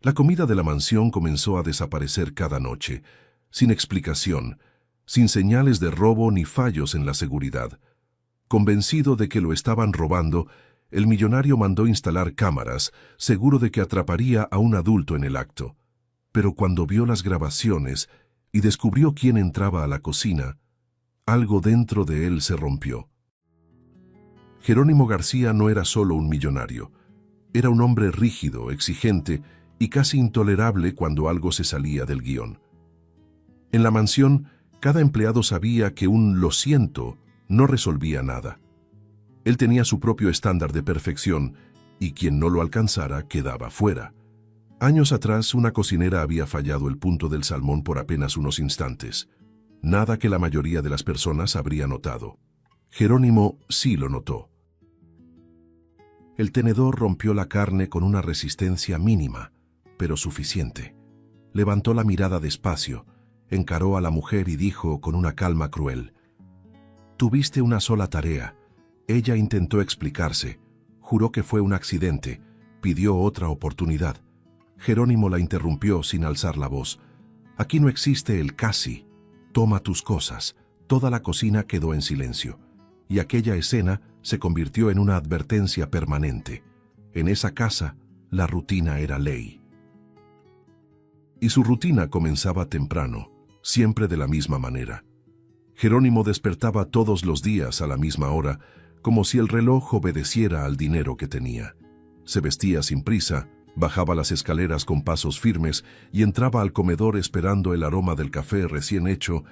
La comida de la mansión comenzó a desaparecer cada noche, sin explicación, sin señales de robo ni fallos en la seguridad. Convencido de que lo estaban robando, el millonario mandó instalar cámaras, seguro de que atraparía a un adulto en el acto. Pero cuando vio las grabaciones y descubrió quién entraba a la cocina, algo dentro de él se rompió. Jerónimo García no era solo un millonario. Era un hombre rígido, exigente y casi intolerable cuando algo se salía del guión. En la mansión, cada empleado sabía que un "lo siento" no resolvía nada. Él tenía su propio estándar de perfección y quien no lo alcanzara quedaba fuera. Años atrás, una cocinera había fallado el punto del salmón por apenas unos instantes. Nada que la mayoría de las personas habría notado. Jerónimo sí lo notó. El tenedor rompió la carne con una resistencia mínima, pero suficiente. Levantó la mirada despacio, encaró a la mujer y dijo con una calma cruel: «Tuviste una sola tarea». Ella intentó explicarse, juró que fue un accidente, pidió otra oportunidad. Jerónimo la interrumpió sin alzar la voz. «Aquí no existe el casi. Toma tus cosas». Toda la cocina quedó en silencio, y aquella escena se convirtió en una advertencia permanente. En esa casa, la rutina era ley. Y su rutina comenzaba temprano, siempre de la misma manera. Jerónimo despertaba todos los días a la misma hora, como si el reloj obedeciera al dinero que tenía. Se vestía sin prisa, bajaba las escaleras con pasos firmes y entraba al comedor esperando el aroma del café recién hecho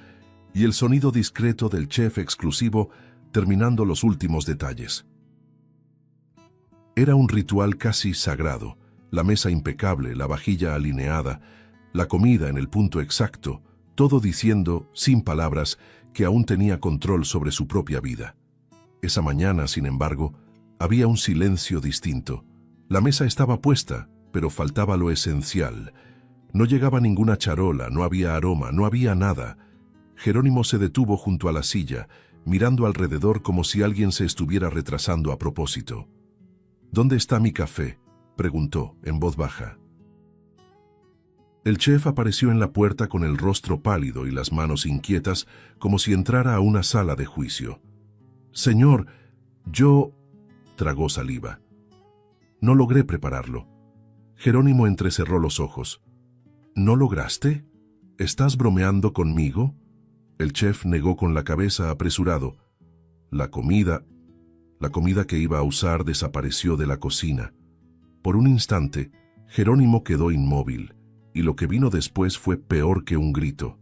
y el sonido discreto del chef exclusivo terminando los últimos detalles. Era un ritual casi sagrado, la mesa impecable, la vajilla alineada, la comida en el punto exacto, todo diciendo, sin palabras, que aún tenía control sobre su propia vida. Esa mañana, sin embargo, había un silencio distinto. La mesa estaba puesta, pero faltaba lo esencial. No llegaba ninguna charola, no había aroma, no había nada. Jerónimo se detuvo junto a la silla, mirando alrededor como si alguien se estuviera retrasando a propósito. «¿Dónde está mi café?», preguntó, en voz baja. El chef apareció en la puerta con el rostro pálido y las manos inquietas, como si entrara a una sala de juicio. «Señor, yo...», tragó saliva. «No logré prepararlo». Jerónimo entrecerró los ojos. «¿No lograste? ¿Estás bromeando conmigo?». El chef negó con la cabeza apresurado. La comida que iba a usar desapareció de la cocina. Por un instante, Jerónimo quedó inmóvil, y lo que vino después fue peor que un grito.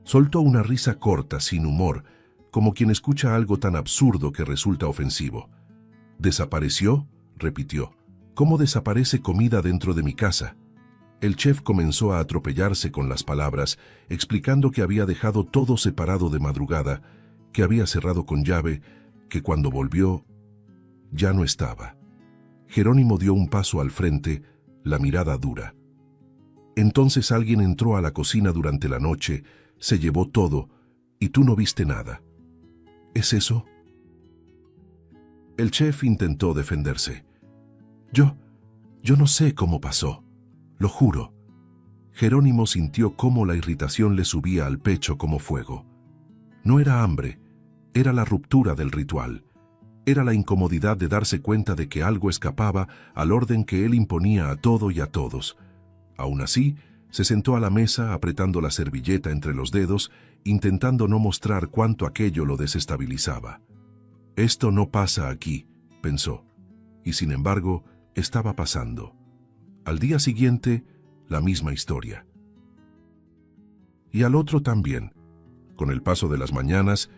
Soltó una risa corta, sin humor, como quien escucha algo tan absurdo que resulta ofensivo. «¿Desapareció?», repitió. «¿Cómo desaparece comida dentro de mi casa?». El chef comenzó a atropellarse con las palabras, explicando que había dejado todo separado de madrugada, que había cerrado con llave, que cuando volvió, ya no estaba. Jerónimo dio un paso al frente, la mirada dura. «Entonces alguien entró a la cocina durante la noche, se llevó todo, y tú no viste nada. ¿Es eso?». El chef intentó defenderse. Yo no sé cómo pasó. Lo juro». Jerónimo sintió cómo la irritación le subía al pecho como fuego. No era hambre, era la ruptura del ritual. Era la incomodidad de darse cuenta de que algo escapaba al orden que él imponía a todo y a todos. Aún así, se sentó a la mesa apretando la servilleta entre los dedos, intentando no mostrar cuánto aquello lo desestabilizaba. «Esto no pasa aquí», pensó, y sin embargo, estaba pasando. Al día siguiente, la misma historia. Y al otro también. Con el paso de las mañanas,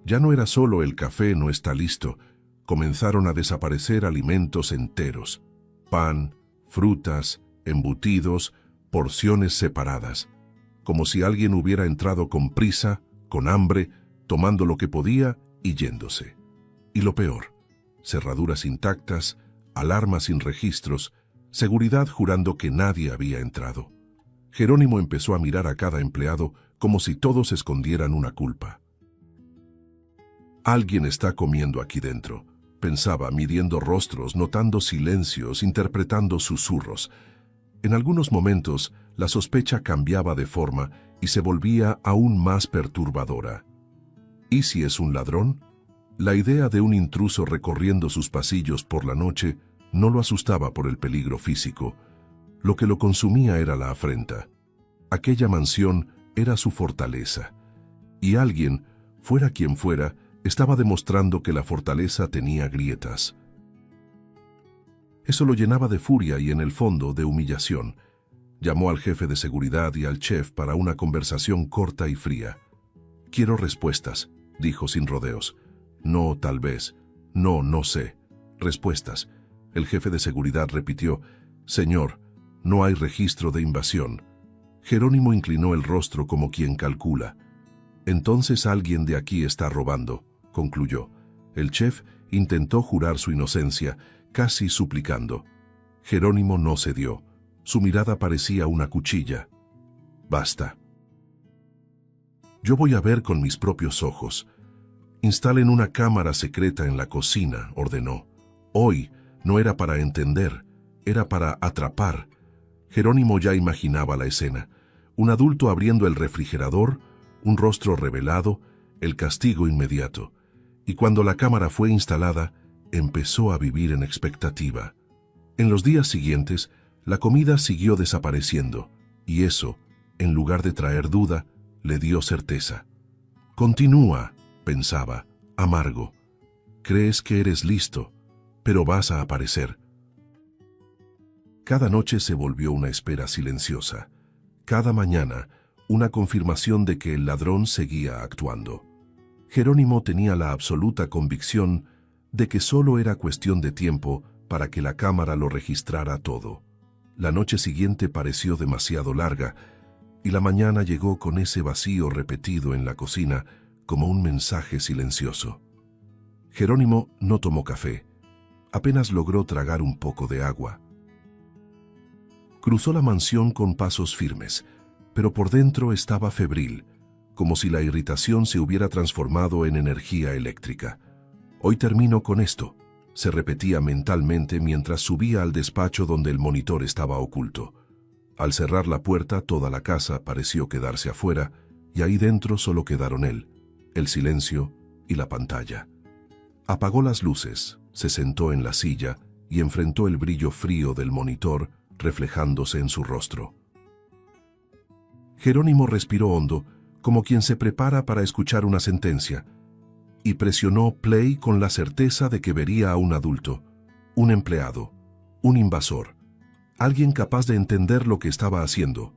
ya no era solo el café no está listo, comenzaron a desaparecer alimentos enteros. Pan, frutas, embutidos, porciones separadas. Como si alguien hubiera entrado con prisa, con hambre, tomando lo que podía y yéndose. Y lo peor, cerraduras intactas, alarmas sin registros, seguridad jurando que nadie había entrado. Jerónimo empezó a mirar a cada empleado como si todos escondieran una culpa. «Alguien está comiendo aquí dentro», pensaba, midiendo rostros, notando silencios, interpretando susurros. En algunos momentos, la sospecha cambiaba de forma y se volvía aún más perturbadora. ¿Y si es un ladrón? La idea de un intruso recorriendo sus pasillos por la noche no lo asustaba por el peligro físico. Lo que lo consumía era la afrenta. Aquella mansión era su fortaleza. Y alguien, fuera quien fuera, estaba demostrando que la fortaleza tenía grietas. Eso lo llenaba de furia y, en el fondo, de humillación. Llamó al jefe de seguridad y al chef para una conversación corta y fría. «Quiero respuestas», dijo sin rodeos. «No, tal vez. No, no sé. Respuestas». El jefe de seguridad repitió: «Señor, no hay registro de invasión». Jerónimo inclinó el rostro como quien calcula. «Entonces alguien de aquí está robando», concluyó. El chef intentó jurar su inocencia, casi suplicando. Jerónimo no cedió. Su mirada parecía una cuchilla. «Basta. Yo voy a ver con mis propios ojos». «Instalen una cámara secreta en la cocina», ordenó. Hoy no era para entender, era para atrapar. Jerónimo ya imaginaba la escena. Un adulto abriendo el refrigerador, un rostro revelado, el castigo inmediato. Y cuando la cámara fue instalada, empezó a vivir en expectativa. En los días siguientes, la comida siguió desapareciendo, y eso, en lugar de traer duda, le dio certeza. «Continúa», pensaba, amargo. «Crees que eres listo, pero vas a aparecer». Cada noche se volvió una espera silenciosa. Cada mañana, una confirmación de que el ladrón seguía actuando. Jerónimo tenía la absoluta convicción de que solo era cuestión de tiempo para que la cámara lo registrara todo. La noche siguiente pareció demasiado larga, y la mañana llegó con ese vacío repetido en la cocina como un mensaje silencioso. Jerónimo no tomó café. Apenas logró tragar un poco de agua. Cruzó la mansión con pasos firmes, pero por dentro estaba febril, como si la irritación se hubiera transformado en energía eléctrica. «Hoy termino con esto», se repetía mentalmente mientras subía al despacho donde el monitor estaba oculto. Al cerrar la puerta, toda la casa pareció quedarse afuera, y ahí dentro solo quedaron él, el silencio y la pantalla. Apagó las luces, se sentó en la silla y enfrentó el brillo frío del monitor reflejándose en su rostro. Jerónimo respiró hondo, como quien se prepara para escuchar una sentencia, y presionó play con la certeza de que vería a un adulto, un empleado, un invasor, alguien capaz de entender lo que estaba haciendo.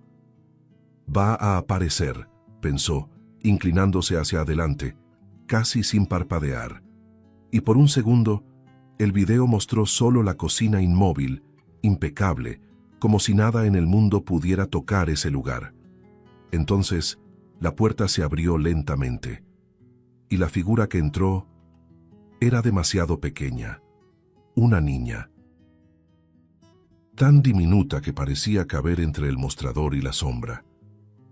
«Va a aparecer», pensó, inclinándose hacia adelante, casi sin parpadear. Y por un segundo, el video mostró solo la cocina inmóvil, impecable, como si nada en el mundo pudiera tocar ese lugar. Entonces, la puerta se abrió lentamente, y la figura que entró era demasiado pequeña, una niña. Tan diminuta que parecía caber entre el mostrador y la sombra.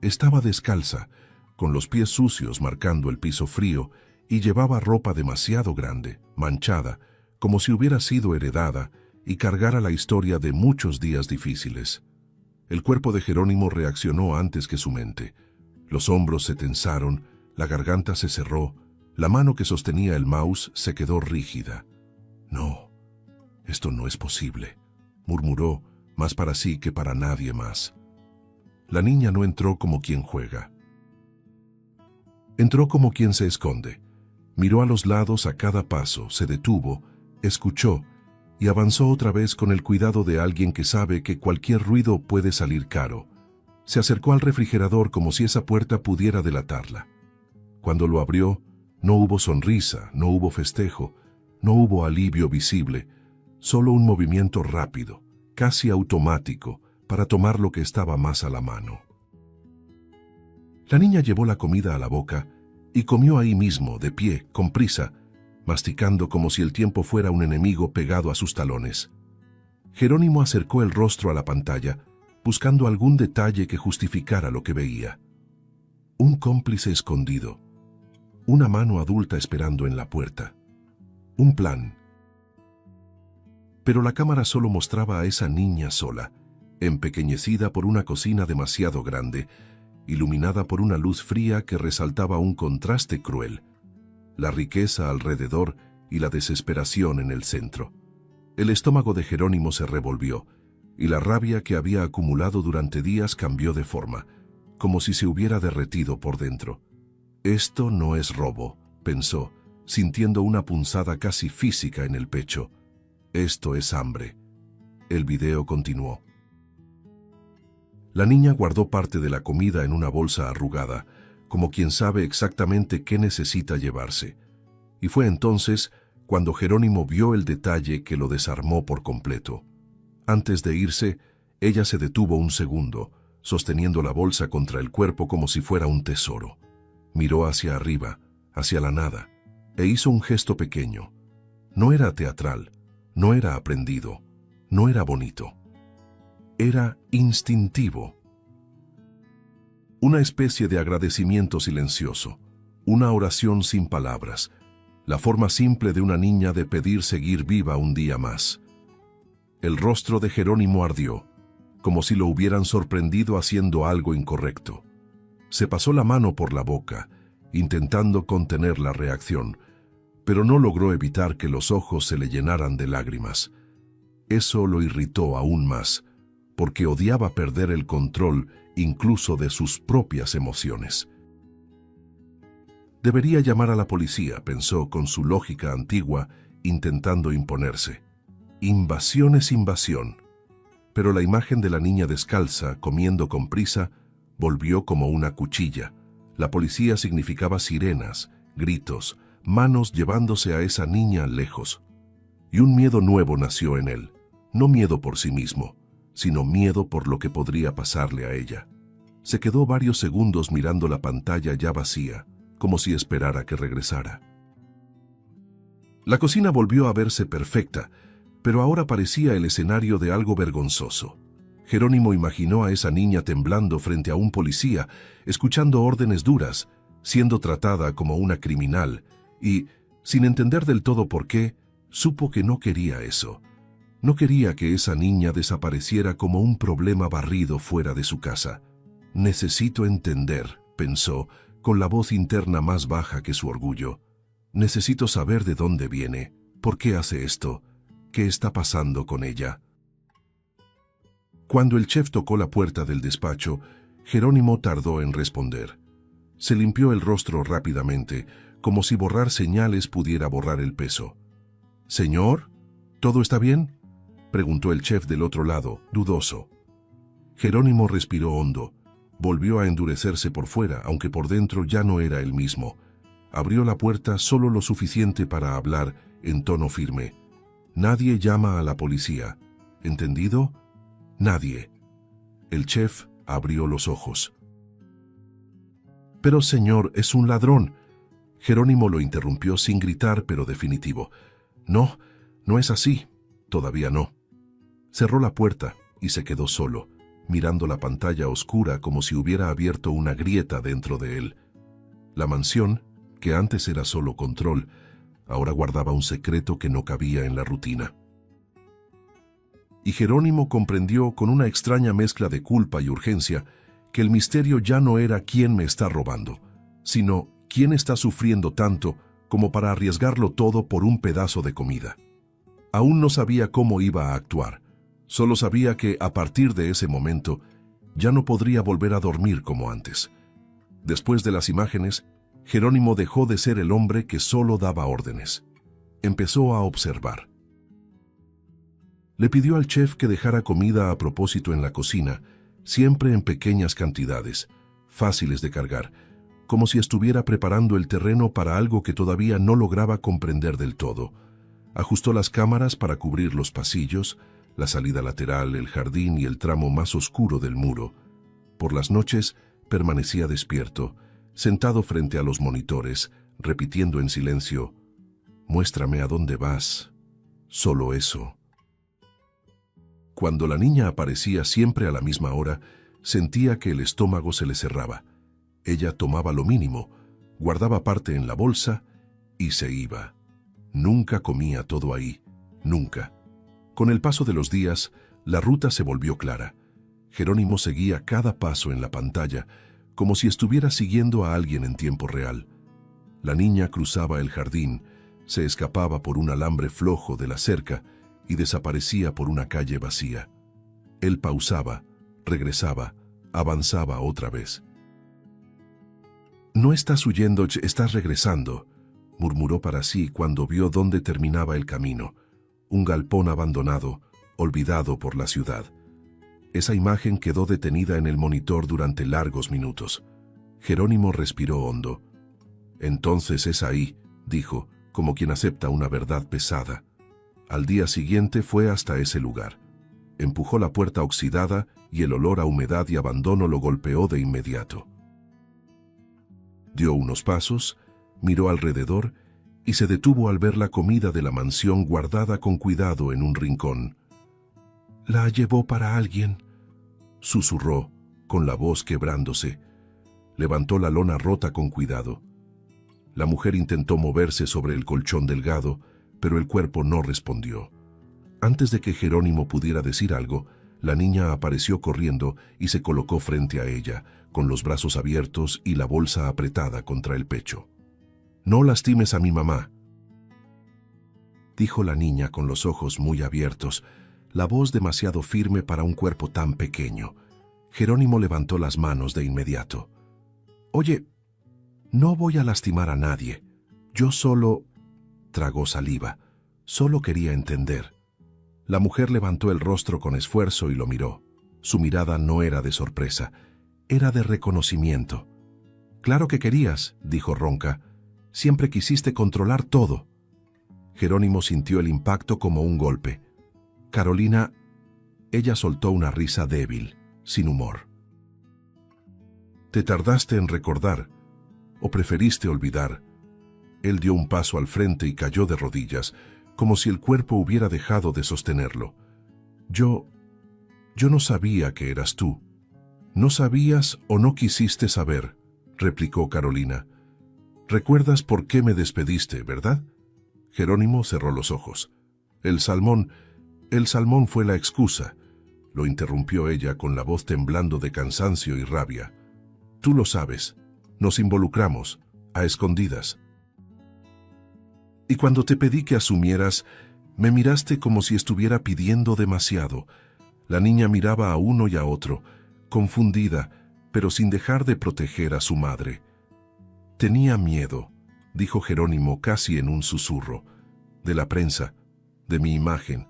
Estaba descalza, con los pies sucios marcando el piso frío, y llevaba ropa demasiado grande, manchada, como si hubiera sido heredada, y cargara la historia de muchos días difíciles. El cuerpo de Jerónimo reaccionó antes que su mente. Los hombros se tensaron, la garganta se cerró, la mano que sostenía el mouse se quedó rígida. «No, esto no es posible», murmuró, más para sí que para nadie más. La niña no entró como quien juega. Entró como quien se esconde. Miró a los lados a cada paso, se detuvo, escuchó, y avanzó otra vez con el cuidado de alguien que sabe que cualquier ruido puede salir caro. Se acercó al refrigerador como si esa puerta pudiera delatarla. Cuando lo abrió, no hubo sonrisa, no hubo festejo, no hubo alivio visible, solo un movimiento rápido, casi automático, para tomar lo que estaba más a la mano. La niña llevó la comida a la boca y comió ahí mismo, de pie, con prisa, masticando como si el tiempo fuera un enemigo pegado a sus talones. Jerónimo acercó el rostro a la pantalla, buscando algún detalle que justificara lo que veía. Un cómplice escondido, una mano adulta esperando en la puerta, un plan, Pero la cámara solo mostraba a esa niña sola, empequeñecida por una cocina demasiado grande, iluminada por una luz fría que resaltaba un contraste cruel, la riqueza alrededor y la desesperación en el centro. El estómago de Jerónimo se revolvió, y la rabia que había acumulado durante días cambió de forma, como si se hubiera derretido por dentro. Esto no es robo, pensó, sintiendo una punzada casi física en el pecho. Esto es hambre. El video continuó. La niña guardó parte de la comida en una bolsa arrugada, como quien sabe exactamente qué necesita llevarse. Y fue entonces cuando Jerónimo vio el detalle que lo desarmó por completo. Antes de irse, ella se detuvo un segundo, sosteniendo la bolsa contra el cuerpo como si fuera un tesoro. Miró hacia arriba, hacia la nada, e hizo un gesto pequeño. No era teatral, no era aprendido, no era bonito. Era instintivo. Una especie de agradecimiento silencioso, una oración sin palabras, la forma simple de una niña de pedir seguir viva un día más. El rostro de Jerónimo ardió, como si lo hubieran sorprendido haciendo algo incorrecto. Se pasó la mano por la boca, intentando contener la reacción, pero no logró evitar que los ojos se le llenaran de lágrimas. Eso lo irritó aún más, porque odiaba perder el control incluso de sus propias emociones. Debería llamar a la policía, pensó con su lógica antigua, intentando imponerse. Invasión es invasión. Pero la imagen de la niña descalza, comiendo con prisa, volvió como una cuchilla. La policía significaba sirenas, gritos, manos llevándose a esa niña lejos. Y un miedo nuevo nació en él, no miedo por sí mismo, sino miedo por lo que podría pasarle a ella. Se quedó varios segundos mirando la pantalla ya vacía, como si esperara que regresara. La cocina volvió a verse perfecta, pero ahora parecía el escenario de algo vergonzoso. Jerónimo imaginó a esa niña temblando frente a un policía, escuchando órdenes duras, siendo tratada como una criminal, y, sin entender del todo por qué, supo que no quería eso. No quería que esa niña desapareciera como un problema barrido fuera de su casa. Necesito entender, pensó, con la voz interna más baja que su orgullo. Necesito saber de dónde viene, por qué hace esto, qué está pasando con ella. Cuando el chef tocó la puerta del despacho, Jerónimo tardó en responder. Se limpió el rostro rápidamente, como si borrar señales pudiera borrar el peso. «¿Señor? ¿Todo está bien?», preguntó el chef del otro lado, dudoso. Jerónimo respiró hondo. Volvió a endurecerse por fuera, aunque por dentro ya no era el mismo. Abrió la puerta solo lo suficiente para hablar en tono firme. «Nadie llama a la policía. ¿Entendido? Nadie». El chef abrió los ojos. «Pero señor, es un ladrón». Jerónimo lo interrumpió sin gritar, pero definitivo. «No, no es así. Todavía no». Cerró la puerta y se quedó solo, mirando la pantalla oscura como si hubiera abierto una grieta dentro de él. La mansión, que antes era solo control, ahora guardaba un secreto que no cabía en la rutina. Y Jerónimo comprendió con una extraña mezcla de culpa y urgencia que el misterio ya no era quién me está robando, sino quién está sufriendo tanto como para arriesgarlo todo por un pedazo de comida. Aún no sabía cómo iba a actuar, solo sabía que a partir de ese momento ya no podría volver a dormir como antes. Después de las imágenes, Jerónimo dejó de ser el hombre que solo daba órdenes. Empezó a observar. Le pidió al chef que dejara comida a propósito en la cocina, siempre en pequeñas cantidades, fáciles de cargar, como si estuviera preparando el terreno para algo que todavía no lograba comprender del todo. Ajustó las cámaras para cubrir los pasillos, la salida lateral, el jardín y el tramo más oscuro del muro. Por las noches permanecía despierto, sentado frente a los monitores, repitiendo en silencio: «Muéstrame a dónde vas. Solo eso». Cuando la niña aparecía siempre a la misma hora, sentía que el estómago se le cerraba. Ella tomaba lo mínimo, guardaba parte en la bolsa y se iba. Nunca comía todo ahí, nunca. Con el paso de los días, la ruta se volvió clara. Jerónimo seguía cada paso en la pantalla, como si estuviera siguiendo a alguien en tiempo real. La niña cruzaba el jardín, se escapaba por un alambre flojo de la cerca y desaparecía por una calle vacía. Él pausaba, regresaba, avanzaba otra vez. «No estás huyendo, estás regresando», murmuró para sí cuando vio dónde terminaba el camino. Un galpón abandonado, olvidado por la ciudad. Esa imagen quedó detenida en el monitor durante largos minutos. Jerónimo respiró hondo. «Entonces es ahí», dijo, como quien acepta una verdad pesada. Al día siguiente fue hasta ese lugar. Empujó la puerta oxidada y el olor a humedad y abandono lo golpeó de inmediato. Dio unos pasos, miró alrededor y se detuvo al ver la comida de la mansión guardada con cuidado en un rincón. «¿La llevó para alguien?», susurró, con la voz quebrándose. Levantó la lona rota con cuidado. La mujer intentó moverse sobre el colchón delgado, pero el cuerpo no respondió. Antes de que Jerónimo pudiera decir algo, la niña apareció corriendo y se colocó frente a ella, con los brazos abiertos y la bolsa apretada contra el pecho. «No lastimes a mi mamá», dijo la niña con los ojos muy abiertos, la voz demasiado firme para un cuerpo tan pequeño. Jerónimo levantó las manos de inmediato. «Oye, no voy a lastimar a nadie. Yo solo…» Tragó saliva. Solo quería entender. La mujer levantó el rostro con esfuerzo y lo miró. Su mirada no era de sorpresa, era de reconocimiento. «Claro que querías», dijo ronca. «Siempre quisiste controlar todo». Jerónimo sintió el impacto como un golpe. «Carolina…» Ella soltó una risa débil, sin humor. «¿Te tardaste en recordar? ¿O preferiste olvidar?». Él dio un paso al frente y cayó de rodillas, como si el cuerpo hubiera dejado de sostenerlo. Yo no sabía que eras tú». «No sabías o no quisiste saber», replicó Carolina. «Recuerdas por qué me despediste, ¿verdad?». Jerónimo cerró los ojos. El salmón fue la excusa», lo interrumpió ella con la voz temblando de cansancio y rabia. «Tú lo sabes. Nos involucramos, a escondidas. Y cuando te pedí que asumieras, me miraste como si estuviera pidiendo demasiado». La niña miraba a uno y a otro, confundida, pero sin dejar de proteger a su madre. «Tenía miedo», dijo Jerónimo casi en un susurro, «de la prensa, de mi imagen,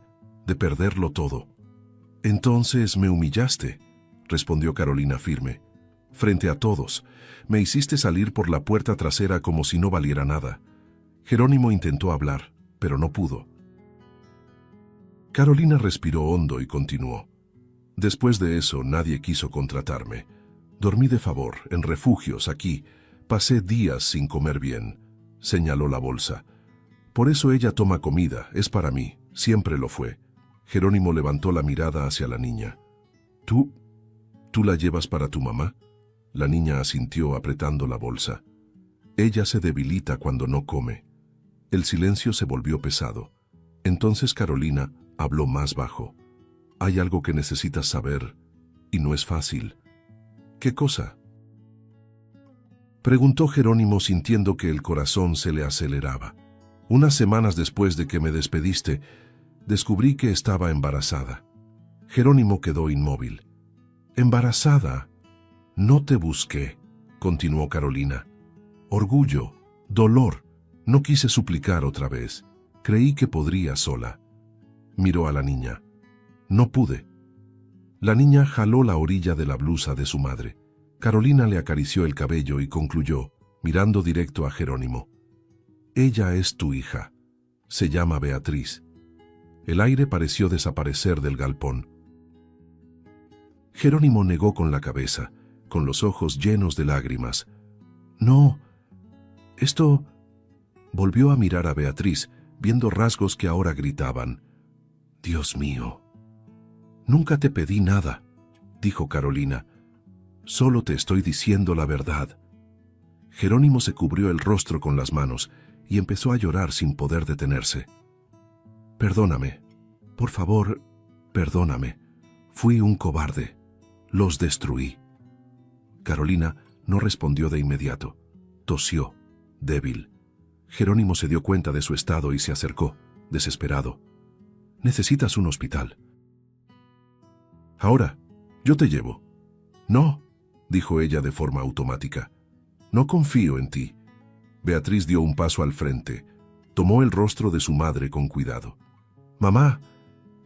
de perderlo todo». «Entonces me humillaste», respondió Carolina firme. «Frente a todos, me hiciste salir por la puerta trasera como si no valiera nada». Jerónimo intentó hablar, pero no pudo. Carolina respiró hondo y continuó. «Después de eso nadie quiso contratarme. Dormí de favor, en refugios aquí. Pasé días sin comer bien», señaló la bolsa. «Por eso ella toma comida, es para mí, siempre lo fue». Jerónimo levantó la mirada hacia la niña. ¿Tú la llevas para tu mamá?». La niña asintió apretando la bolsa. «Ella se debilita cuando no come». El silencio se volvió pesado. Entonces Carolina habló más bajo. «Hay algo que necesitas saber, y no es fácil». «¿Qué cosa?», preguntó Jerónimo sintiendo que el corazón se le aceleraba. «Unas semanas después de que me despediste, descubrí que estaba embarazada». Jerónimo quedó inmóvil. «¿Embarazada?». «No te busqué», continuó Carolina. «Orgullo, dolor. No quise suplicar otra vez. Creí que podría sola». Miró a la niña. «No pude». La niña jaló la orilla de la blusa de su madre. Carolina le acarició el cabello y concluyó, mirando directo a Jerónimo. «Ella es tu hija. Se llama Beatriz». El aire pareció desaparecer del galpón. Jerónimo negó con la cabeza, con los ojos llenos de lágrimas. «No, esto…». Volvió a mirar a Beatriz, viendo rasgos que ahora gritaban. «Dios mío». «Nunca te pedí nada», dijo Carolina. «Solo te estoy diciendo la verdad». Jerónimo se cubrió el rostro con las manos y empezó a llorar sin poder detenerse. «Perdóname», Por favor, perdóname. Fui un cobarde. Los destruí. Carolina no respondió de inmediato. Tosió, débil. Jerónimo se dio cuenta de su estado y se acercó, desesperado. Necesitas un hospital. Ahora, yo te llevo. No, dijo ella de forma automática. No confío en ti. Beatriz dio un paso al frente. Tomó el rostro de su madre con cuidado. Mamá,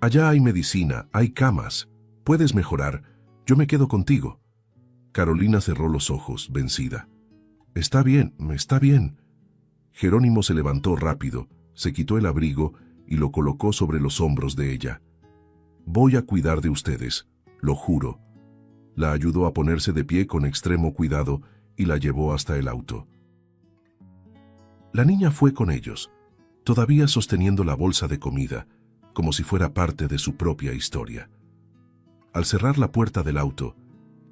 allá hay medicina, hay camas. Puedes mejorar. Yo me quedo contigo. Carolina cerró los ojos, vencida. Está bien, está bien. Jerónimo se levantó rápido, se quitó el abrigo y lo colocó sobre los hombros de ella. Voy a cuidar de ustedes, lo juro. La ayudó a ponerse de pie con extremo cuidado y la llevó hasta el auto. La niña fue con ellos, todavía sosteniendo la bolsa de comida, como si fuera parte de su propia historia. Al cerrar la puerta del auto,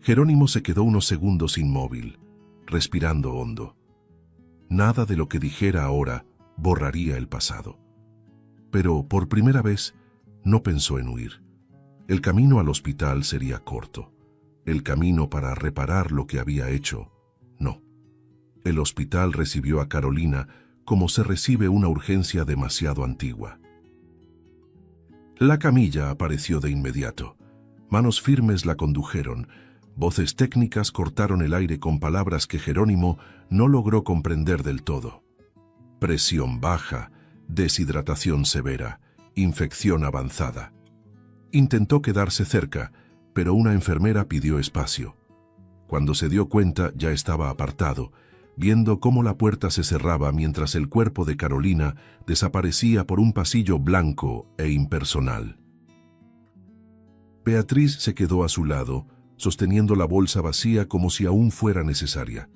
Jerónimo se quedó unos segundos inmóvil, respirando hondo. Nada de lo que dijera ahora borraría el pasado. Pero por primera vez no pensó en huir. El camino al hospital sería corto. El camino para reparar lo que había hecho, no. El hospital recibió a Carolina como se recibe una urgencia demasiado antigua. La camilla apareció de inmediato. Manos firmes la condujeron. Voces técnicas cortaron el aire con palabras que Jerónimo no logró comprender del todo. Presión baja, deshidratación severa, infección avanzada. Intentó quedarse cerca, pero una enfermera pidió espacio. Cuando se dio cuenta ya estaba apartado, viendo cómo la puerta se cerraba mientras el cuerpo de Carolina desaparecía por un pasillo blanco e impersonal. Beatriz se quedó a su lado, sosteniendo la bolsa vacía como si aún fuera necesaria.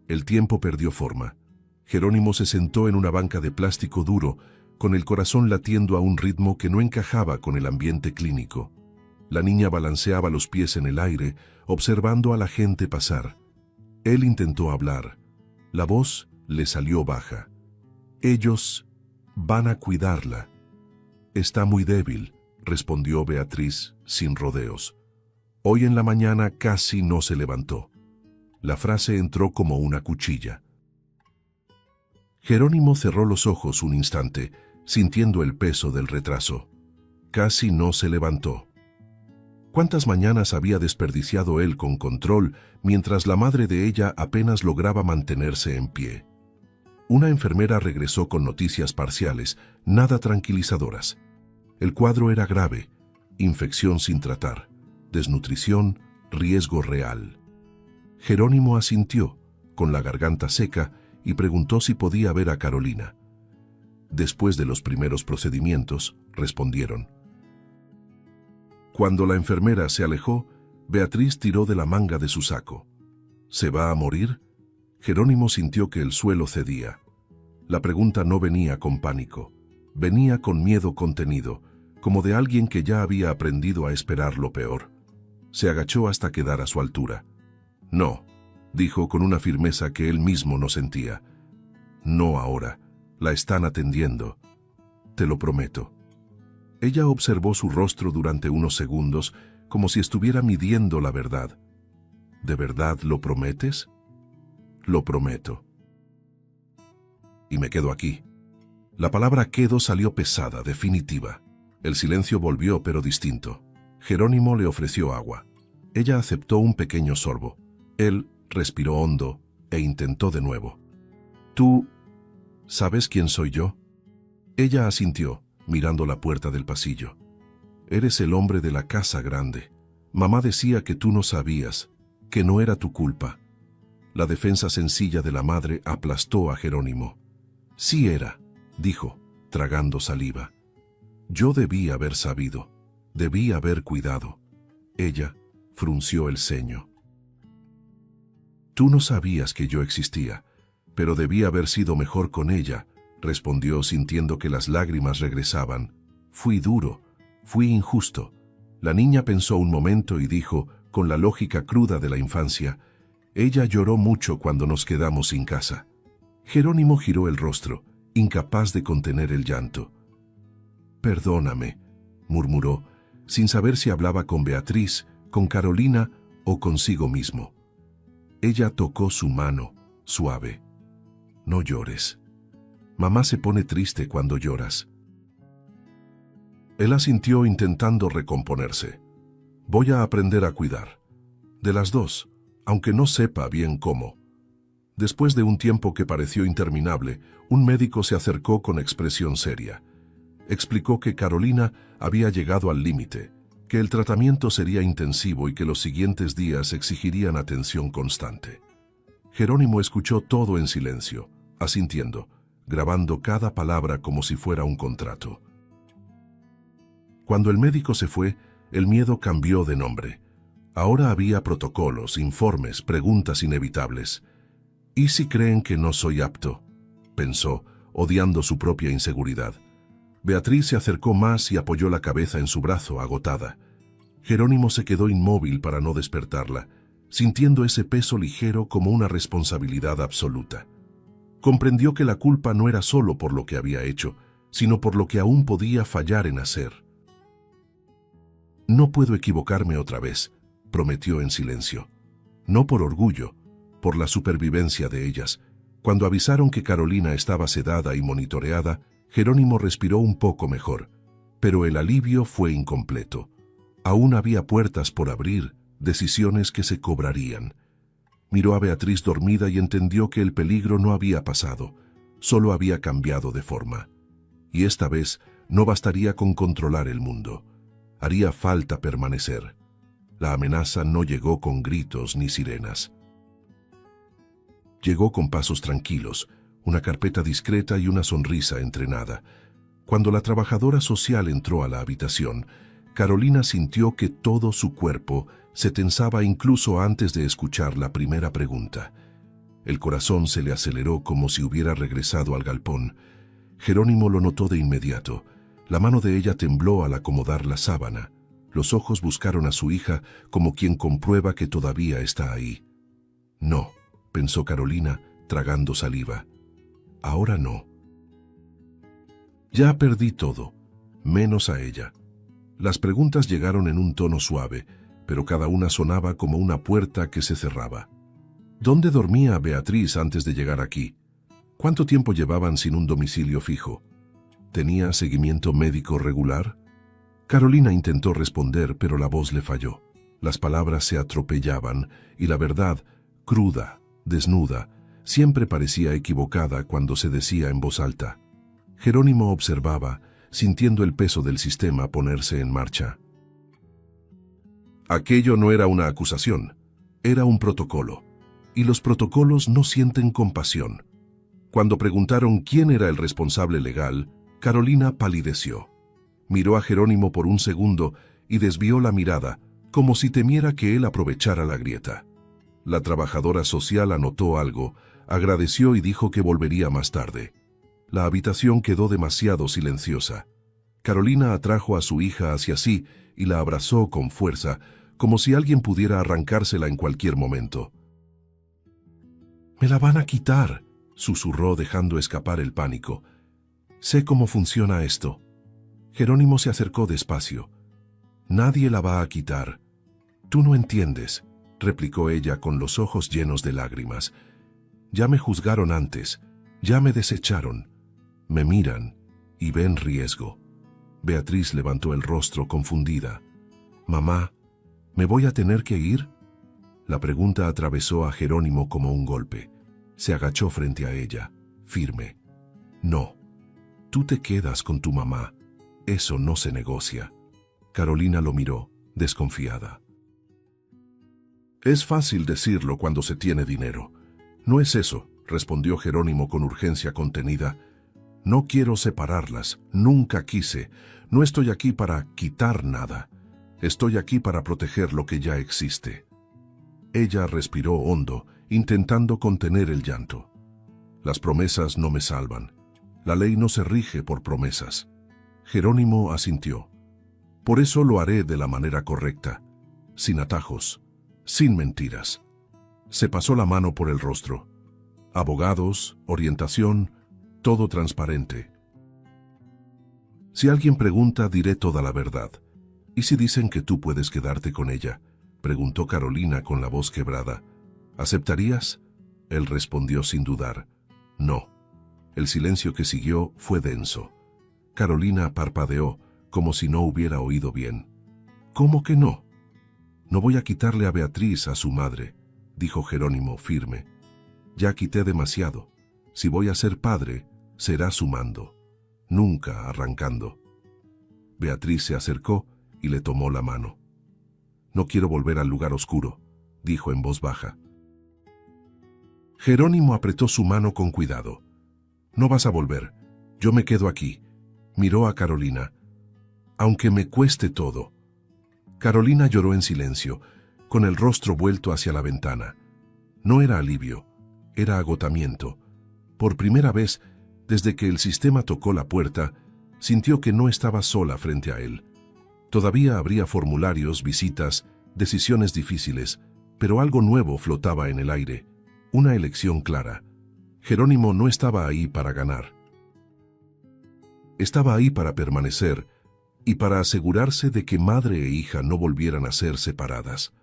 El tiempo perdió forma. Jerónimo se sentó en una banca de plástico duro, con el corazón latiendo a un ritmo que no encajaba con el ambiente clínico. La niña balanceaba los pies en el aire, observando a la gente pasar. Él intentó hablar. La voz le salió baja. Ellos van a cuidarla. Está muy débil, respondió Beatriz sin rodeos. Hoy en la mañana casi no se levantó. La frase entró como una cuchilla. Jerónimo cerró los ojos un instante, sintiendo el peso del retraso. Casi no se levantó. ¿Cuántas mañanas había desperdiciado él con control mientras la madre de ella apenas lograba mantenerse en pie? Una enfermera regresó con noticias parciales, nada tranquilizadoras. El cuadro era grave, infección sin tratar, desnutrición, riesgo real. Jerónimo asintió, con la garganta seca, y preguntó si podía ver a Carolina. Después de los primeros procedimientos, respondieron. Cuando la enfermera se alejó, Beatriz tiró de la manga de su saco. ¿Se va a morir? Jerónimo sintió que el suelo cedía. La pregunta no venía con pánico, venía con miedo contenido, como de alguien que ya había aprendido a esperar lo peor. Se agachó hasta quedar a su altura. No, dijo con una firmeza que él mismo no sentía. No ahora, la están atendiendo. Te lo prometo. Ella observó su rostro durante unos segundos, como si estuviera midiendo la verdad. ¿De verdad lo prometes? Lo prometo. Y me quedo aquí. La palabra quedo salió pesada, definitiva. El silencio volvió, pero distinto. Jerónimo le ofreció agua. Ella aceptó un pequeño sorbo. Él respiró hondo e intentó de nuevo. ¿Tú sabes quién soy yo? Ella asintió, mirando la puerta del pasillo. Eres el hombre de la casa grande. Mamá decía que tú no sabías, que no era tu culpa. La defensa sencilla de la madre aplastó a Jerónimo. Sí era, dijo, tragando saliva. Yo debí haber sabido, debí haber cuidado. Ella frunció el ceño. Tú no sabías que yo existía, pero debí haber sido mejor con ella, respondió sintiendo que las lágrimas regresaban. Fui duro, fui injusto. La niña pensó un momento y dijo, con la lógica cruda de la infancia, ella lloró mucho cuando nos quedamos sin casa. Jerónimo giró el rostro, incapaz de contener el llanto. Perdóname, murmuró, sin saber si hablaba con Beatriz, con Carolina o consigo mismo. Ella tocó su mano, suave. No llores. Mamá se pone triste cuando lloras. Él asintió intentando recomponerse. Voy a aprender a cuidar. De las dos, aunque no sepa bien cómo. Después de un tiempo que pareció interminable, un médico se acercó con expresión seria. Explicó que Carolina había llegado al límite, que el tratamiento sería intensivo y que los siguientes días exigirían atención constante. Jerónimo escuchó todo en silencio, asintiendo, grabando cada palabra como si fuera un contrato. Cuando el médico se fue, el miedo cambió de nombre. Ahora había protocolos, informes, preguntas inevitables. ¿Y si creen que no soy apto?, pensó, odiando su propia inseguridad. Beatriz se acercó más y apoyó la cabeza en su brazo, agotada. Jerónimo se quedó inmóvil para no despertarla, sintiendo ese peso ligero como una responsabilidad absoluta. Comprendió que la culpa no era solo por lo que había hecho, sino por lo que aún podía fallar en hacer. No puedo equivocarme otra vez, prometió en silencio. No por orgullo, por la supervivencia de ellas. Cuando avisaron que Carolina estaba sedada y monitoreada, Jerónimo respiró un poco mejor, pero el alivio fue incompleto. Aún había puertas por abrir, decisiones que se cobrarían. Miró a Beatriz dormida y entendió que el peligro no había pasado, solo había cambiado de forma. Y esta vez no bastaría con controlar el mundo. Haría falta permanecer. La amenaza no llegó con gritos ni sirenas. Llegó con pasos tranquilos, una carpeta discreta y una sonrisa entrenada. Cuando la trabajadora social entró a la habitación, Carolina sintió que todo su cuerpo se tensaba incluso antes de escuchar la primera pregunta. El corazón se le aceleró como si hubiera regresado al galpón. Jerónimo lo notó de inmediato. La mano de ella tembló al acomodar la sábana. Los ojos buscaron a su hija como quien comprueba que todavía está ahí. No, pensó Carolina, tragando saliva. Ahora no. Ya perdí todo, menos a ella. Las preguntas llegaron en un tono suave, pero cada una sonaba como una puerta que se cerraba. ¿Dónde dormía Beatriz antes de llegar aquí? ¿Cuánto tiempo llevaban sin un domicilio fijo? ¿Tenía seguimiento médico regular? Carolina intentó responder, pero la voz le falló. Las palabras se atropellaban y la verdad, cruda, desnuda, siempre parecía equivocada cuando se decía en voz alta. Jerónimo observaba, sintiendo el peso del sistema ponerse en marcha. Aquello no era una acusación, era un protocolo, y los protocolos no sienten compasión. Cuando preguntaron quién era el responsable legal, Carolina palideció. Miró a Jerónimo por un segundo y desvió la mirada, como si temiera que él aprovechara la grieta. La trabajadora social anotó algo, agradeció y dijo que volvería más tarde. La habitación quedó demasiado silenciosa. Carolina atrajo a su hija hacia sí y la abrazó con fuerza, como si alguien pudiera arrancársela en cualquier momento. «Me la van a quitar», susurró dejando escapar el pánico. «Sé cómo funciona esto». Jerónimo se acercó despacio. «Nadie la va a quitar». «Tú no entiendes», replicó ella con los ojos llenos de lágrimas. «Ya me juzgaron antes, ya me desecharon. Me miran y ven riesgo». Beatriz levantó el rostro confundida. «Mamá, ¿me voy a tener que ir?». La pregunta atravesó a Jerónimo como un golpe. Se agachó frente a ella, firme. «No, tú te quedas con tu mamá. Eso no se negocia». Carolina lo miró, desconfiada. «Es fácil decirlo cuando se tiene dinero». «No es eso», respondió Jerónimo con urgencia contenida. «No quiero separarlas, nunca quise. No estoy aquí para quitar nada. Estoy aquí para proteger lo que ya existe». Ella respiró hondo, intentando contener el llanto. «Las promesas no me salvan. La ley no se rige por promesas». Jerónimo asintió. «Por eso lo haré de la manera correcta, sin atajos, sin mentiras». Se pasó la mano por el rostro. Abogados, orientación, todo transparente. Si alguien pregunta, diré toda la verdad. ¿Y si dicen que tú puedes quedarte con ella?, preguntó Carolina con la voz quebrada. ¿Aceptarías? Él respondió sin dudar. No. El silencio que siguió fue denso. Carolina parpadeó, como si no hubiera oído bien. ¿Cómo que no? No voy a quitarle a Beatriz a su madre, dijo Jerónimo firme. Ya quité demasiado. Si voy a ser padre, será sumando, nunca arrancando. Beatriz se acercó y le tomó la mano. No quiero volver al lugar oscuro, dijo en voz baja. Jerónimo apretó su mano con cuidado. No vas a volver, yo me quedo aquí. Miró a Carolina. Aunque me cueste todo. Carolina lloró en silencio, con el rostro vuelto hacia la ventana. No era alivio, era agotamiento. Por primera vez, desde que el sistema tocó la puerta, sintió que no estaba sola frente a él. Todavía habría formularios, visitas, decisiones difíciles, pero algo nuevo flotaba en el aire, una elección clara. Jerónimo no estaba ahí para ganar. Estaba ahí para permanecer y para asegurarse de que madre e hija no volvieran a ser separadas.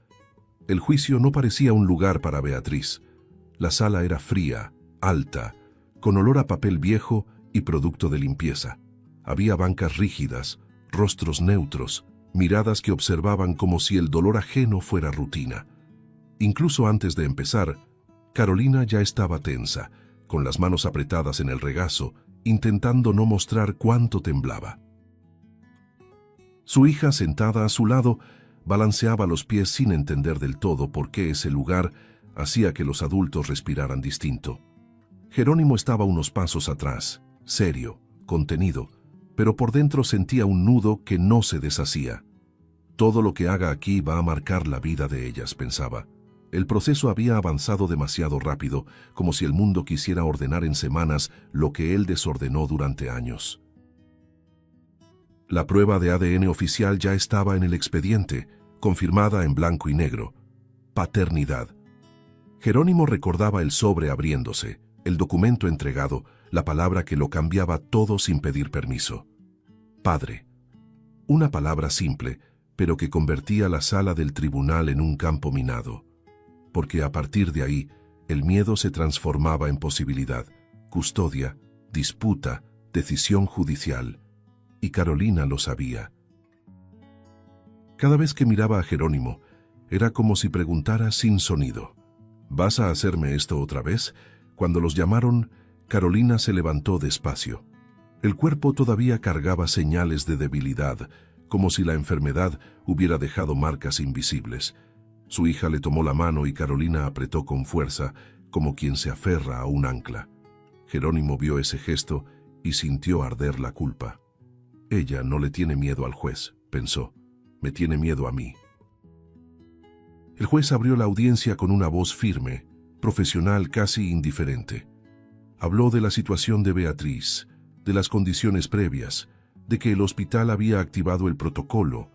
El juicio no parecía un lugar para Beatriz. La sala era fría, alta, con olor a papel viejo y producto de limpieza. Había bancas rígidas, rostros neutros, miradas que observaban como si el dolor ajeno fuera rutina. Incluso antes de empezar, Carolina ya estaba tensa, con las manos apretadas en el regazo, intentando no mostrar cuánto temblaba. Su hija, sentada a su lado, balanceaba los pies sin entender del todo por qué ese lugar hacía que los adultos respiraran distinto. Jerónimo estaba unos pasos atrás, serio, contenido, pero por dentro sentía un nudo que no se deshacía. Todo lo que haga aquí va a marcar la vida de ellas, pensaba. El proceso había avanzado demasiado rápido, como si el mundo quisiera ordenar en semanas lo que él desordenó durante años. La prueba de ADN oficial ya estaba en el expediente, confirmada en blanco y negro. Paternidad. Jerónimo recordaba el sobre abriéndose, el documento entregado, la palabra que lo cambiaba todo sin pedir permiso. Padre. Una palabra simple, pero que convertía la sala del tribunal en un campo minado. Porque a partir de ahí, el miedo se transformaba en posibilidad, custodia, disputa, decisión judicial. Y Carolina lo sabía. Cada vez que miraba a Jerónimo, era como si preguntara sin sonido. ¿Vas a hacerme esto otra vez? Cuando los llamaron, Carolina se levantó despacio. El cuerpo todavía cargaba señales de debilidad, como si la enfermedad hubiera dejado marcas invisibles. Su hija le tomó la mano y Carolina apretó con fuerza, como quien se aferra a un ancla. Jerónimo vio ese gesto y sintió arder la culpa. Ella no le tiene miedo al juez, pensó. Me tiene miedo a mí. El juez abrió la audiencia con una voz firme, profesional, casi indiferente. Habló de la situación de Beatriz, de las condiciones previas, de que el hospital había activado el protocolo,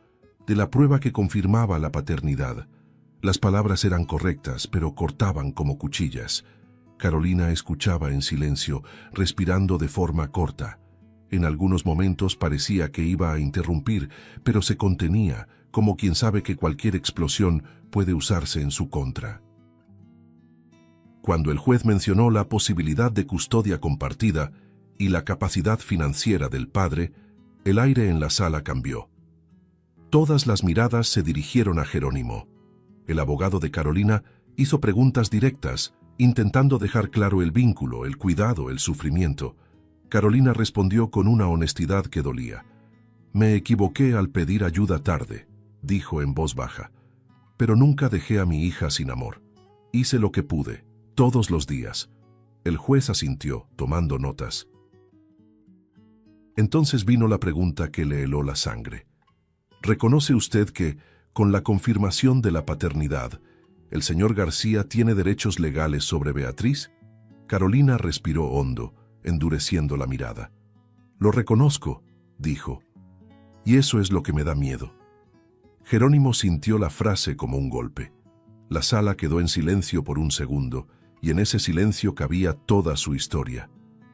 de la prueba que confirmaba la paternidad. Las palabras eran correctas, pero cortaban como cuchillas. Carolina escuchaba en silencio, respirando de forma corta. En algunos momentos parecía que iba a interrumpir, pero se contenía, como quien sabe que cualquier explosión puede usarse en su contra. Cuando el juez mencionó la posibilidad de custodia compartida y la capacidad financiera del padre, el aire en la sala cambió. Todas las miradas se dirigieron a Jerónimo. El abogado de Carolina hizo preguntas directas, intentando dejar claro el vínculo, el cuidado, el sufrimiento. Carolina respondió con una honestidad que dolía. Me equivoqué al pedir ayuda tarde, dijo en voz baja. Pero nunca dejé a mi hija sin amor. Hice lo que pude, todos los días. El juez asintió, tomando notas. Entonces vino la pregunta que le heló la sangre. ¿Reconoce usted que, con la confirmación de la paternidad, el señor García tiene derechos legales sobre Beatriz? Carolina respiró hondo, endureciendo la mirada. Lo reconozco, dijo. Y eso es lo que me da miedo. Jerónimo sintió la frase como un golpe. La sala quedó en silencio por un segundo, y en ese silencio cabía toda su historia.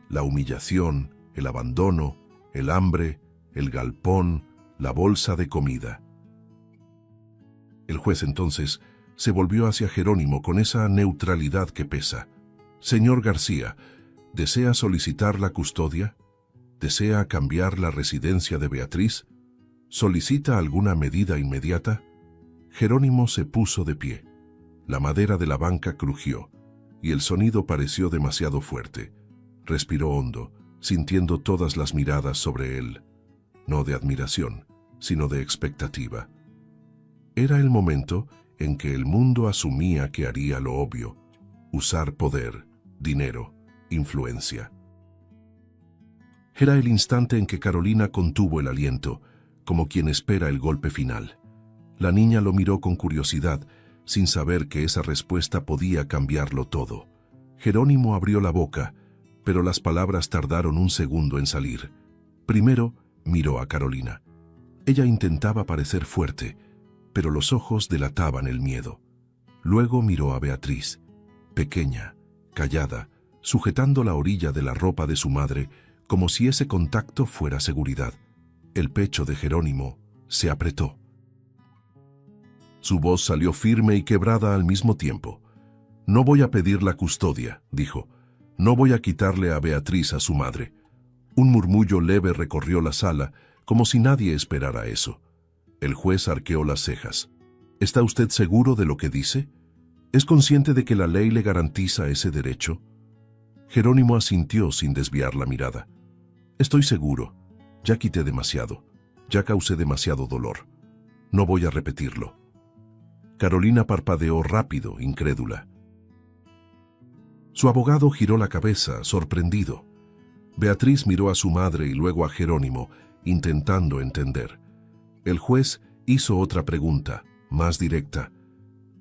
La humillación, el abandono, el hambre, el galpón, la bolsa de comida. El juez entonces se volvió hacia Jerónimo con esa neutralidad que pesa. «Señor García, ¿desea solicitar la custodia? ¿Desea cambiar la residencia de Beatriz? ¿Solicita alguna medida inmediata?» Jerónimo se puso de pie. La madera de la banca crujió, y el sonido pareció demasiado fuerte. Respiró hondo, sintiendo todas las miradas sobre él, no de admiración, sino de expectativa. Era el momento en que el mundo asumía que haría lo obvio: usar poder, dinero, influencia. Era el instante en que Carolina contuvo el aliento, como quien espera el golpe final. La niña lo miró con curiosidad, sin saber que esa respuesta podía cambiarlo todo. Jerónimo abrió la boca, pero las palabras tardaron un segundo en salir. Primero miró a Carolina. Ella intentaba parecer fuerte, pero los ojos delataban el miedo. Luego miró a Beatriz, pequeña, callada, sujetando la orilla de la ropa de su madre, como si ese contacto fuera seguridad. El pecho de Jerónimo se apretó. Su voz salió firme y quebrada al mismo tiempo. «No voy a pedir la custodia», dijo. «No voy a quitarle a Beatriz a su madre». Un murmullo leve recorrió la sala, como si nadie esperara eso. El juez arqueó las cejas. «¿Está usted seguro de lo que dice? ¿Es consciente de que la ley le garantiza ese derecho?» Jerónimo asintió sin desviar la mirada. «Estoy seguro. Ya quité demasiado. Ya causé demasiado dolor. No voy a repetirlo». Carolina parpadeó rápido, incrédula. Su abogado giró la cabeza, sorprendido. Beatriz miró a su madre y luego a Jerónimo, intentando entender. El juez hizo otra pregunta, más directa.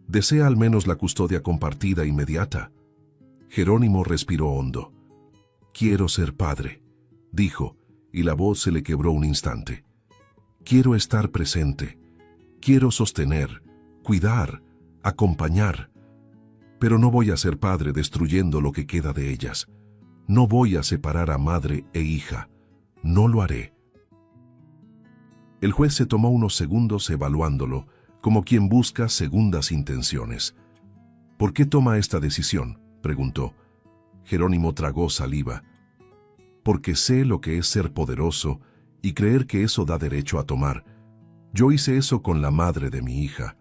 «¿Desea al menos la custodia compartida inmediata?» Jerónimo respiró hondo. «Quiero ser padre», dijo, y la voz se le quebró un instante. «Quiero estar presente. Quiero sostener, cuidar, acompañar. Pero no voy a ser padre destruyendo lo que queda de ellas. No voy a separar a madre e hija. No lo haré». El juez se tomó unos segundos evaluándolo, como quien busca segundas intenciones. «¿Por qué toma esta decisión?», preguntó. Jerónimo tragó saliva. «Porque sé lo que es ser poderoso y creer que eso da derecho a tomar. Yo hice eso con la madre de mi hija.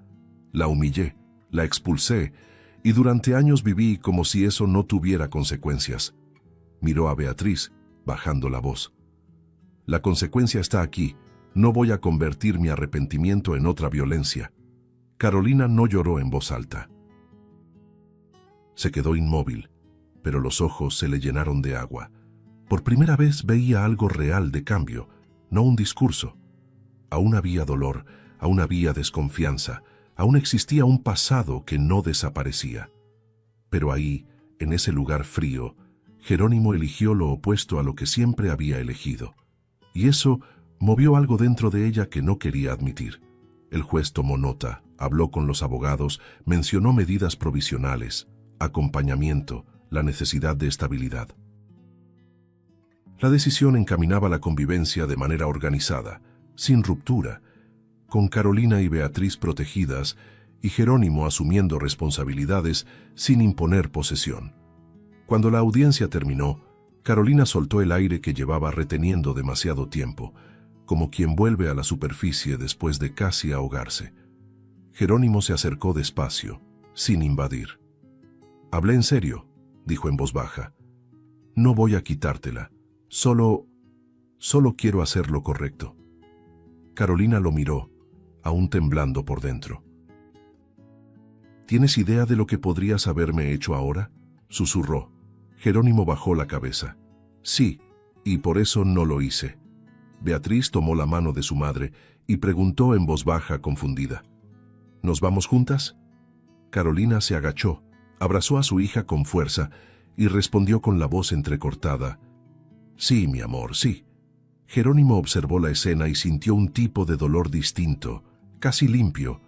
La humillé, la expulsé, y durante años viví como si eso no tuviera consecuencias». Miró a Beatriz, bajando la voz. «La consecuencia está aquí. No voy a convertir mi arrepentimiento en otra violencia». Carolina no lloró en voz alta. Se quedó inmóvil, pero los ojos se le llenaron de agua. Por primera vez veía algo real de cambio, no un discurso. Aún había dolor, aún había desconfianza, aún existía un pasado que no desaparecía. Pero ahí, en ese lugar frío, Jerónimo eligió lo opuesto a lo que siempre había elegido. Y eso movió algo dentro de ella que no quería admitir. El juez tomó nota, habló con los abogados, mencionó medidas provisionales, acompañamiento, la necesidad de estabilidad. La decisión encaminaba la convivencia de manera organizada, sin ruptura, con Carolina y Beatriz protegidas y Jerónimo asumiendo responsabilidades sin imponer posesión. Cuando la audiencia terminó, Carolina soltó el aire que llevaba reteniendo demasiado tiempo, como quien vuelve a la superficie después de casi ahogarse. Jerónimo se acercó despacio, sin invadir. «Hablé en serio», dijo en voz baja. «No voy a quitártela. Solo quiero hacer lo correcto». Carolina lo miró, aún temblando por dentro. «¿Tienes idea de lo que podrías haberme hecho ahora?», susurró. Jerónimo bajó la cabeza. «Sí, y por eso no lo hice». Beatriz tomó la mano de su madre y preguntó en voz baja, confundida. «¿Nos vamos juntas?». Carolina se agachó, abrazó a su hija con fuerza y respondió con la voz entrecortada. «Sí, mi amor, sí». Jerónimo observó la escena y sintió un tipo de dolor distinto, casi limpio,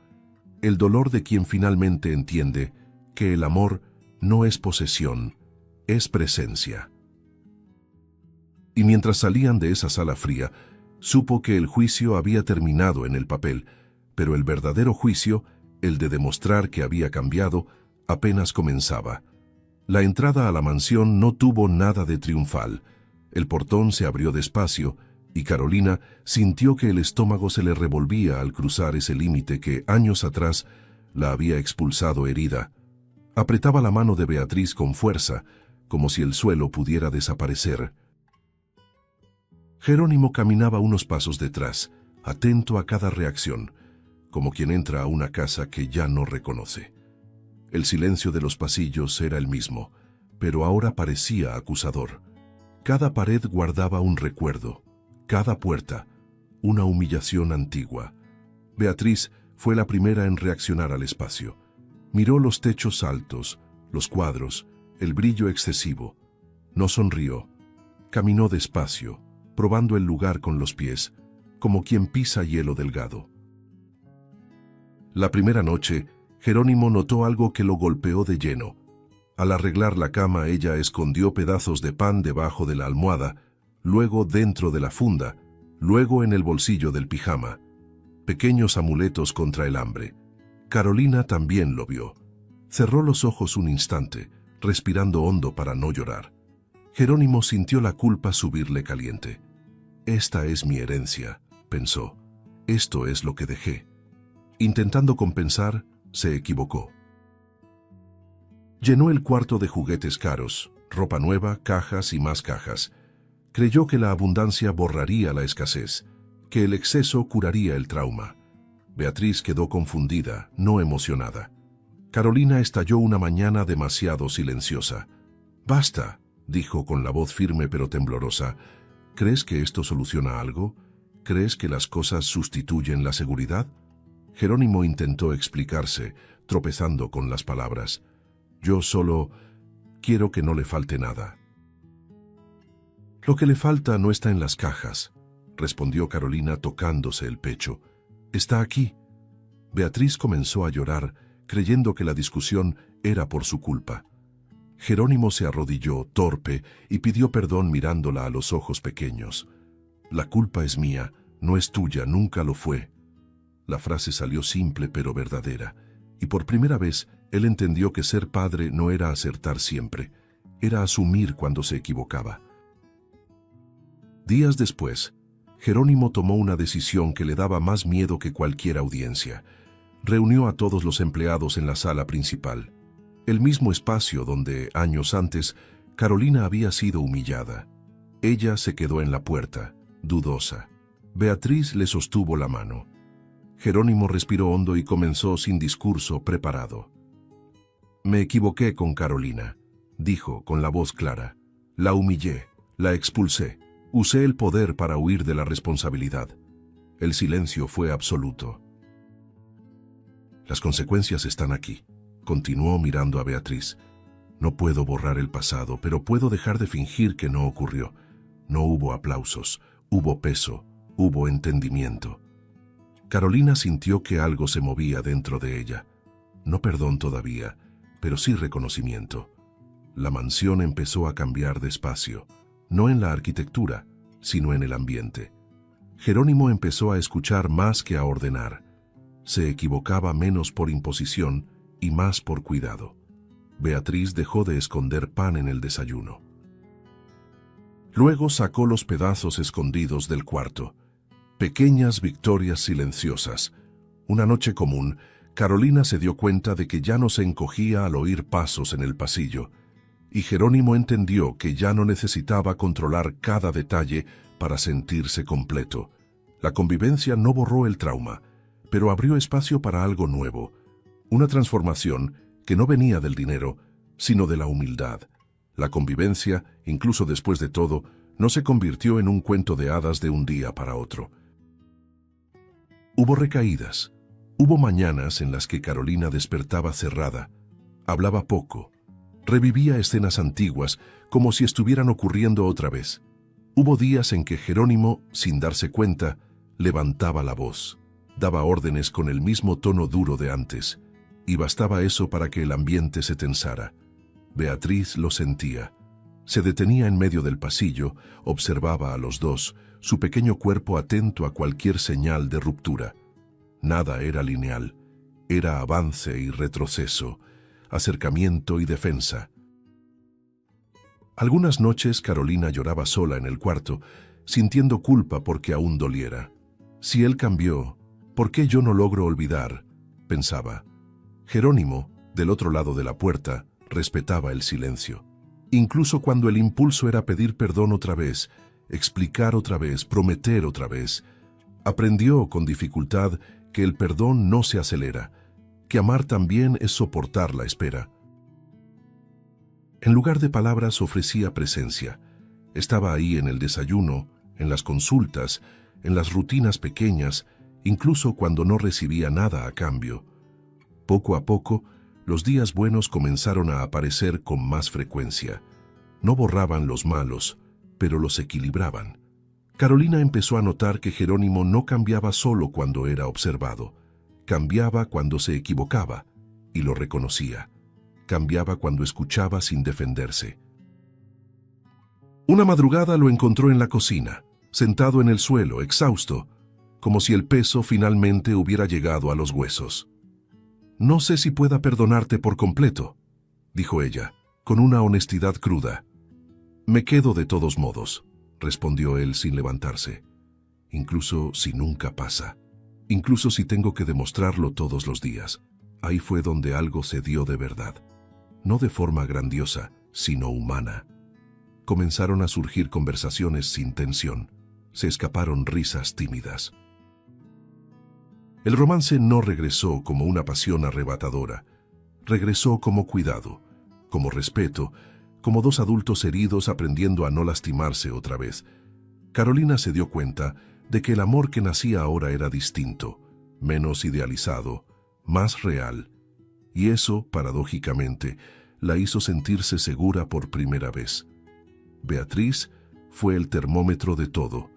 el dolor de quien finalmente entiende que el amor no es posesión, es presencia. Y mientras salían de esa sala fría, Supo que el juicio había terminado en el papel, pero el verdadero juicio, el de demostrar que había cambiado, apenas comenzaba. La entrada a la mansión no tuvo nada de triunfal. El portón se abrió despacio y Carolina sintió que el estómago se le revolvía al cruzar ese límite que años atrás la había expulsado herida. Apretaba la mano de Beatriz con fuerza, como si el suelo pudiera desaparecer. Jerónimo caminaba unos pasos detrás, atento a cada reacción, como quien entra a una casa que ya no reconoce. El silencio de los pasillos era el mismo, pero ahora parecía acusador. Cada pared guardaba un recuerdo, cada puerta, una humillación antigua. Beatriz fue la primera en reaccionar al espacio. Miró los techos altos, los cuadros, el brillo excesivo. No sonrió. Caminó despacio, probando el lugar con los pies, como quien pisa hielo delgado. La primera noche, Jerónimo notó algo que lo golpeó de lleno. Al arreglar la cama, ella escondió pedazos de pan debajo de la almohada, luego dentro de la funda, luego en el bolsillo del pijama. Pequeños amuletos contra el hambre. Carolina también lo vio. Cerró los ojos un instante, respirando hondo para no llorar. Jerónimo sintió la culpa subirle caliente. Esta es mi herencia, pensó. Esto es lo que dejé. Intentando compensar, se equivocó. Llenó el cuarto de juguetes caros, ropa nueva, cajas y más cajas. Creyó que la abundancia borraría la escasez, que el exceso curaría el trauma. Beatriz quedó confundida, no emocionada. Carolina estalló una mañana demasiado silenciosa. «Basta», dijo con la voz firme pero temblorosa. «¿Crees que esto soluciona algo? ¿Crees que las cosas sustituyen la seguridad?» Jerónimo intentó explicarse, tropezando con las palabras. «Yo solo quiero que no le falte nada». «Lo que le falta no está en las cajas», respondió Carolina tocándose el pecho. «Está aquí». Beatriz comenzó a llorar, creyendo que la discusión era por su culpa. Jerónimo se arrodilló, torpe, y pidió perdón mirándola a los ojos pequeños. «La culpa es mía, no es tuya, nunca lo fue». La frase salió simple pero verdadera, y por primera vez él entendió que ser padre no era acertar siempre, era asumir cuando se equivocaba. Días después, Jerónimo tomó una decisión que le daba más miedo que cualquier audiencia. Reunió a todos los empleados en la sala principal, el mismo espacio donde, años antes, Carolina había sido humillada. Ella se quedó en la puerta, dudosa. Beatriz le sostuvo la mano. Jerónimo respiró hondo y comenzó sin discurso preparado. «Me equivoqué con Carolina», dijo con la voz clara. «La humillé, la expulsé, usé el poder para huir de la responsabilidad». El silencio fue absoluto. «Las consecuencias están aquí», continuó mirando a Beatriz. «No puedo borrar el pasado, pero puedo dejar de fingir que no ocurrió. No hubo aplausos, hubo peso, hubo entendimiento». Carolina sintió que algo se movía dentro de ella. No perdón todavía, pero sí reconocimiento. La mansión empezó a cambiar despacio, no en la arquitectura, sino en el ambiente. Jerónimo empezó a escuchar más que a ordenar. Se equivocaba menos por imposición y más por cuidado. Beatriz dejó de esconder pan en el desayuno. Luego sacó los pedazos escondidos del cuarto. Pequeñas victorias silenciosas. Una noche común, Carolina se dio cuenta de que ya no se encogía al oír pasos en el pasillo, y Jerónimo entendió que ya no necesitaba controlar cada detalle para sentirse completo. La convivencia no borró el trauma, pero abrió espacio para algo nuevo, una transformación que no venía del dinero, sino de la humildad. La convivencia, incluso después de todo, no se convirtió en un cuento de hadas de un día para otro. Hubo recaídas. Hubo mañanas en las que Carolina despertaba cerrada, hablaba poco, revivía escenas antiguas como si estuvieran ocurriendo otra vez. Hubo días en que Jerónimo, sin darse cuenta, levantaba la voz, daba órdenes con el mismo tono duro de antes, y bastaba eso para que el ambiente se tensara. Beatriz lo sentía. Se detenía en medio del pasillo, observaba a los dos, su pequeño cuerpo atento a cualquier señal de ruptura. Nada era lineal, era avance y retroceso, acercamiento y defensa. Algunas noches Carolina lloraba sola en el cuarto, sintiendo culpa porque aún doliera. Si él cambió, ¿por qué yo no logro olvidar?, pensaba. Jerónimo, del otro lado de la puerta, respetaba el silencio. Incluso cuando el impulso era pedir perdón otra vez, explicar otra vez, prometer otra vez, aprendió con dificultad que el perdón no se acelera, que amar también es soportar la espera. En lugar de palabras ofrecía presencia. Estaba ahí en el desayuno, en las consultas, en las rutinas pequeñas, incluso cuando no recibía nada a cambio. Poco a poco, los días buenos comenzaron a aparecer con más frecuencia. No borraban los malos, pero los equilibraban. Carolina empezó a notar que Jerónimo no cambiaba solo cuando era observado. Cambiaba cuando se equivocaba, y lo reconocía. Cambiaba cuando escuchaba sin defenderse. Una madrugada lo encontró en la cocina, sentado en el suelo, exhausto, como si el peso finalmente hubiera llegado a los huesos. «No sé si pueda perdonarte por completo», dijo ella, con una honestidad cruda. «Me quedo de todos modos», respondió él sin levantarse. «Incluso si nunca pasa, incluso si tengo que demostrarlo todos los días». Ahí fue donde algo se dio de verdad. No de forma grandiosa, sino humana. Comenzaron a surgir conversaciones sin tensión. Se escaparon risas tímidas. El romance no regresó como una pasión arrebatadora. Regresó como cuidado, como respeto, como dos adultos heridos aprendiendo a no lastimarse otra vez. Carolina se dio cuenta de que el amor que nacía ahora era distinto, menos idealizado, más real. Y eso, paradójicamente, la hizo sentirse segura por primera vez. Beatriz fue el termómetro de todo.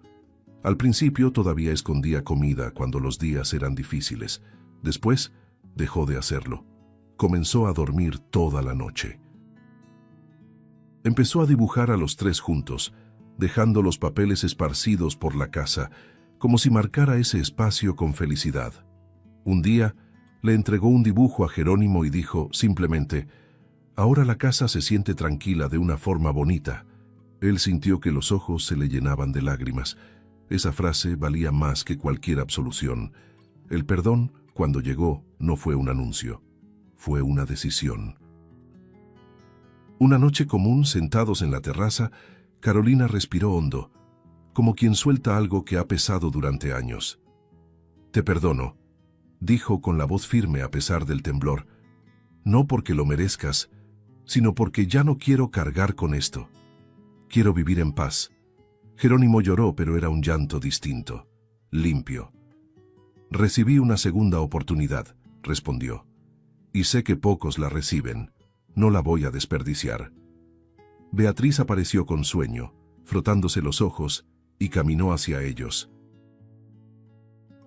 Al principio todavía escondía comida cuando los días eran difíciles. Después dejó de hacerlo. Comenzó a dormir toda la noche. Empezó a dibujar a los tres juntos, dejando los papeles esparcidos por la casa, como si marcara ese espacio con felicidad. Un día le entregó un dibujo a Jerónimo y dijo simplemente: «Ahora la casa se siente tranquila de una forma bonita». Él sintió que los ojos se le llenaban de lágrimas. Esa frase valía más que cualquier absolución. El perdón, cuando llegó, no fue un anuncio. Fue una decisión. Una noche común, sentados en la terraza, Carolina respiró hondo, como quien suelta algo que ha pesado durante años. «Te perdono», dijo con la voz firme a pesar del temblor. «No porque lo merezcas, sino porque ya no quiero cargar con esto. Quiero vivir en paz». Jerónimo lloró, pero era un llanto distinto, limpio. «Recibí una segunda oportunidad», respondió. «Y sé que pocos la reciben. No la voy a desperdiciar». Beatriz apareció con sueño, frotándose los ojos, y caminó hacia ellos.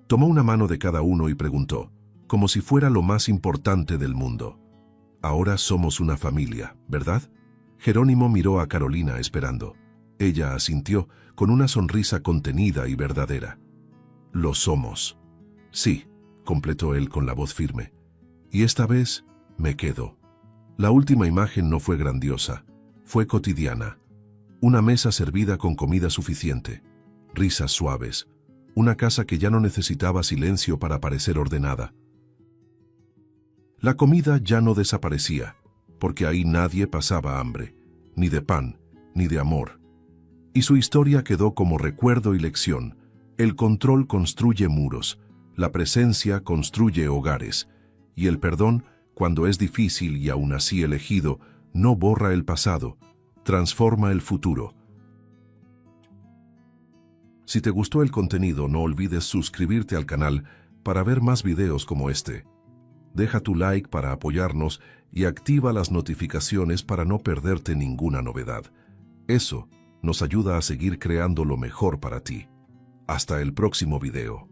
Tomó una mano de cada uno y preguntó, como si fuera lo más importante del mundo: «Ahora somos una familia, ¿verdad?». Jerónimo miró a Carolina esperando. Ella asintió con una sonrisa contenida y verdadera. «Lo somos». «Sí», completó él con la voz firme. «Y esta vez me quedo». La última imagen no fue grandiosa, fue cotidiana. Una mesa servida con comida suficiente, risas suaves, una casa que ya no necesitaba silencio para parecer ordenada. La comida ya no desaparecía, porque ahí nadie pasaba hambre, ni de pan, ni de amor. Y su historia quedó como recuerdo y lección. El control construye muros, la presencia construye hogares, y el perdón, cuando es difícil y aún así elegido, no borra el pasado, transforma el futuro. Si te gustó el contenido, no olvides suscribirte al canal para ver más videos como este. Deja tu like para apoyarnos y activa las notificaciones para no perderte ninguna novedad. Eso nos ayuda a seguir creando lo mejor para ti. Hasta el próximo video.